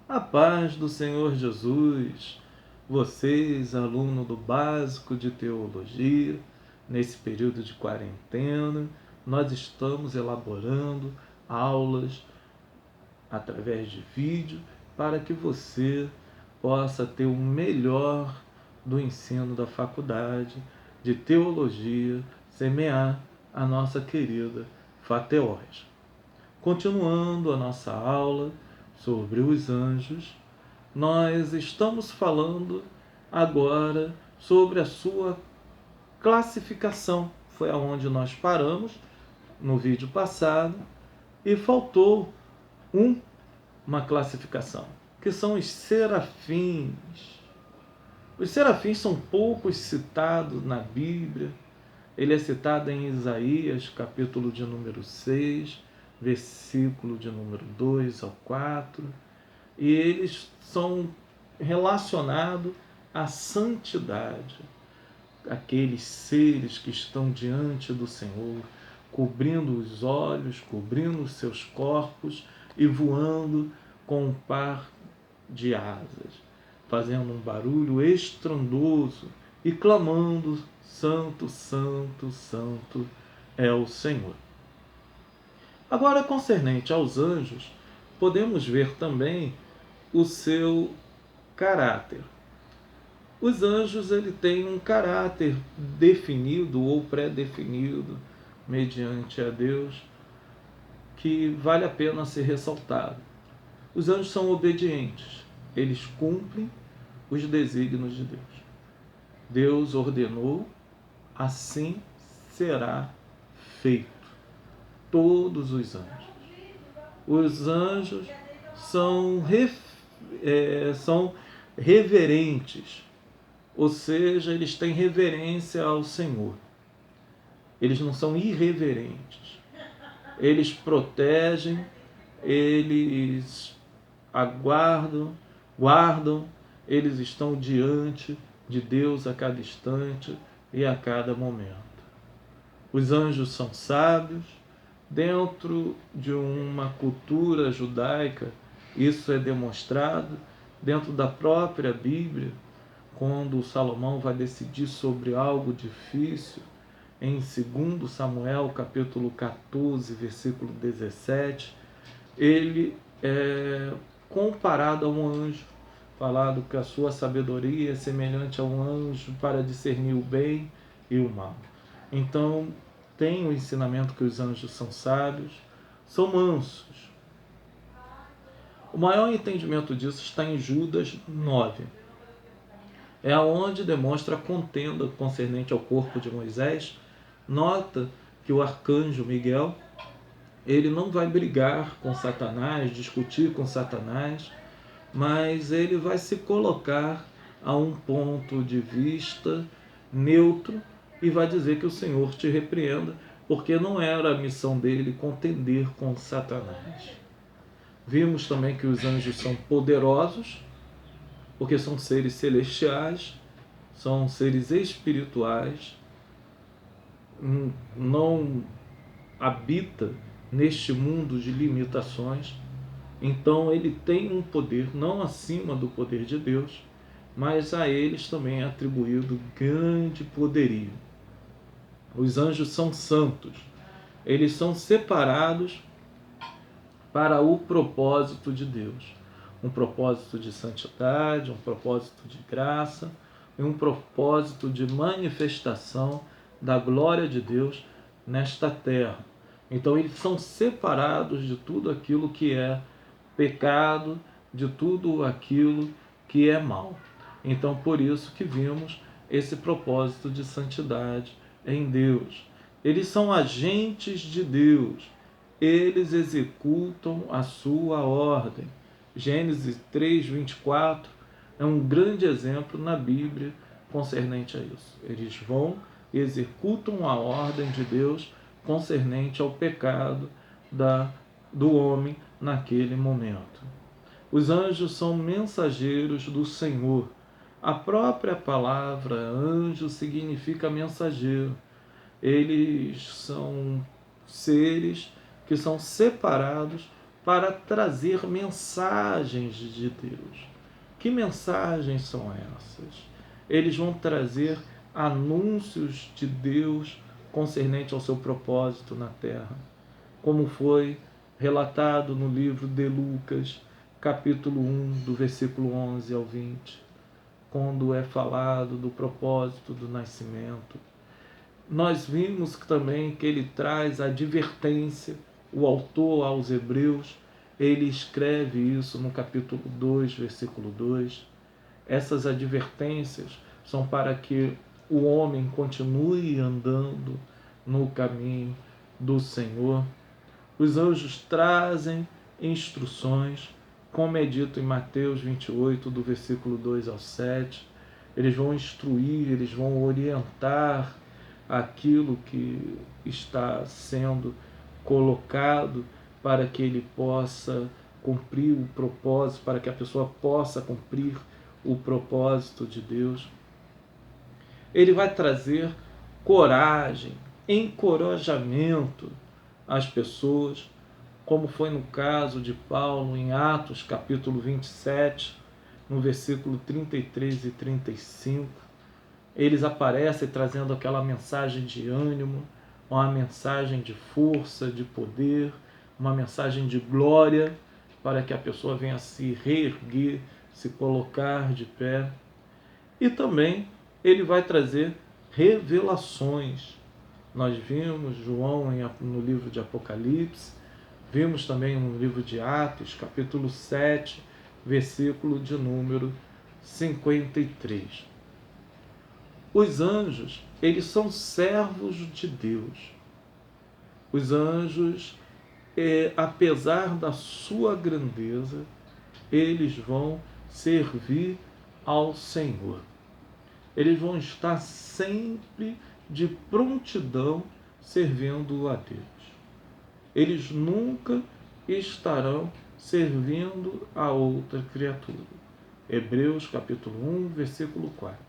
A paz do Senhor Jesus, vocês, aluno do básico de teologia, nesse período de quarentena, nós estamos elaborando aulas através de vídeo para que você possa ter o melhor do ensino da faculdade de teologia, semear a nossa querida Fateós. Continuando a nossa aula sobre os anjos, nós estamos falando agora sobre a sua classificação. Foi aonde nós paramos no vídeo passado e faltou uma classificação, que são os serafins. Os serafins são poucos citados na Bíblia. Ele é citado em Isaías, capítulo de número 6, versículo de número 2 ao 4, e eles são relacionados à santidade, aqueles seres que estão diante do Senhor, cobrindo os olhos, cobrindo os seus corpos e voando com um par de asas, fazendo um barulho estrondoso e clamando: Santo, Santo, Santo é o Senhor. Agora, concernente aos anjos, podemos ver também o seu caráter. Os anjos têm um caráter definido ou pré-definido mediante a Deus que vale a pena ser ressaltado. Os anjos são obedientes, eles cumprem os desígnios de Deus. Deus ordenou, assim será feito. Todos os anjos. Os anjos são reverentes, ou seja, eles têm reverência ao Senhor. Eles não são irreverentes. Eles protegem, eles aguardam, guardam, eles estão diante de Deus a cada instante e a cada momento. Os anjos são sábios. Dentro de uma cultura judaica, isso é demonstrado dentro da própria Bíblia, quando Salomão vai decidir sobre algo difícil, em 2 Samuel, capítulo 14, versículo 17, ele é comparado a um anjo, falado que a sua sabedoria é semelhante a um anjo para discernir o bem e o mal. Então, tem o ensinamento que os anjos são sábios, são mansos. O maior entendimento disso está em Judas 9. É onde demonstra a contenda concernente ao corpo de Moisés. Nota que o arcanjo Miguel, ele não vai brigar com Satanás, discutir com Satanás, mas ele vai se colocar a um ponto de vista neutro e vai dizer que o Senhor te repreenda, porque não era a missão dele contender com Satanás. Vimos também que os anjos são poderosos, porque são seres celestiais, são seres espirituais, não habita neste mundo de limitações. Então ele tem um poder não acima do poder de Deus, mas a eles também é atribuído grande poderio. Os anjos são santos, eles são separados para o propósito de Deus. Um propósito de santidade, um propósito de graça e um propósito de manifestação da glória de Deus nesta terra. Então eles são separados de tudo aquilo que é pecado, de tudo aquilo que é mal. Então por isso que vimos esse propósito de santidade em Deus. Eles são agentes de Deus. Eles executam a sua ordem. Gênesis 3, 24 é um grande exemplo na Bíblia concernente a isso. Eles vão e executam a ordem de Deus concernente ao pecado do homem naquele momento. Os anjos são mensageiros do Senhor. A própria palavra anjo significa mensageiro. Eles são seres que são separados para trazer mensagens de Deus. Que mensagens são essas? Eles vão trazer anúncios de Deus concernente ao seu propósito na terra, como foi relatado no livro de Lucas, capítulo 1, do versículo 11 ao 20, quando é falado do propósito do nascimento. Nós vimos também que ele traz a advertência, o autor aos Hebreus, ele escreve isso no capítulo 2, versículo 2. Essas advertências são para que o homem continue andando no caminho do Senhor. Os anjos trazem instruções, como é dito em Mateus 28, do versículo 2 ao 7. Eles vão instruir, eles vão orientar aquilo que está sendo colocado para que ele possa cumprir o propósito, para que a pessoa possa cumprir o propósito de Deus. Ele vai trazer coragem, encorajamento às pessoas, como foi no caso de Paulo em Atos capítulo 27, no versículo 33 e 35. Eles aparecem trazendo aquela mensagem de ânimo, uma mensagem de força, de poder, uma mensagem de glória, para que a pessoa venha se reerguer, se colocar de pé. E também ele vai trazer revelações. Nós vimos João no livro de Apocalipse, vimos também no livro de Atos, capítulo 7, versículo de número 53. Os anjos, eles são servos de Deus. Os anjos, apesar da sua grandeza, eles vão servir ao Senhor. Eles vão estar sempre de prontidão servindo a Deus. Eles nunca estarão servindo a outra criatura. Hebreus capítulo 1, versículo 4.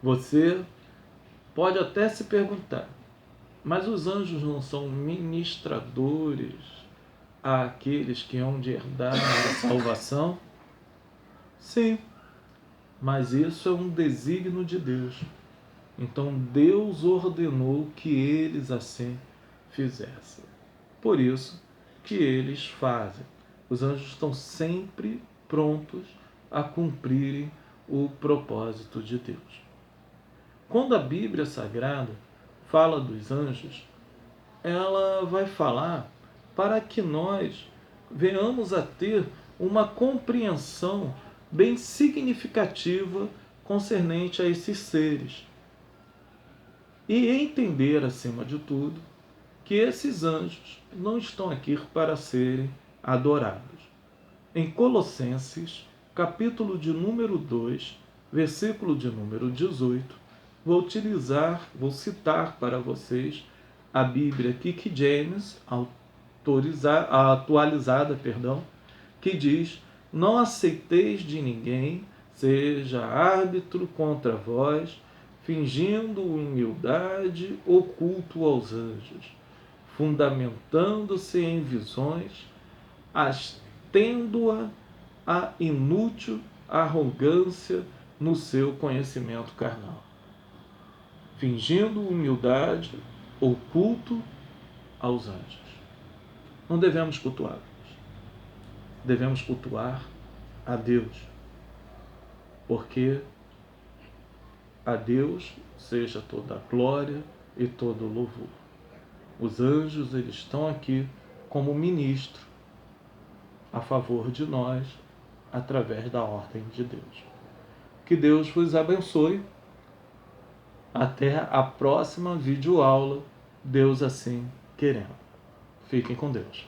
Você pode até se perguntar, mas os anjos não são ministradores àqueles que hão de herdar a salvação? Sim, mas isso é um desígnio de Deus. Então Deus ordenou que eles assim fizessem. Por isso que eles fazem. Os anjos estão sempre prontos a cumprirem o propósito de Deus. Quando a Bíblia Sagrada fala dos anjos, ela vai falar para que nós venhamos a ter uma compreensão bem significativa concernente a esses seres. E entender, acima de tudo, que esses anjos não estão aqui para serem adorados. Em Colossenses, capítulo de número 2, versículo de número 18, vou citar para vocês a Bíblia King James, atualizada, que diz: não aceiteis de ninguém, seja árbitro contra vós, fingindo humildade ou culto aos anjos, fundamentando-se em visões, tendo a inútil arrogância no seu conhecimento carnal. Fingindo humildade ou culto aos anjos. Não devemos cultuá-los. Devemos cultuar a Deus. Porque a Deus seja toda a glória e todo o louvor. Os anjos, eles estão aqui como ministro a favor de nós, através da ordem de Deus. Que Deus vos abençoe. Até a próxima videoaula, Deus assim querendo. Fiquem com Deus.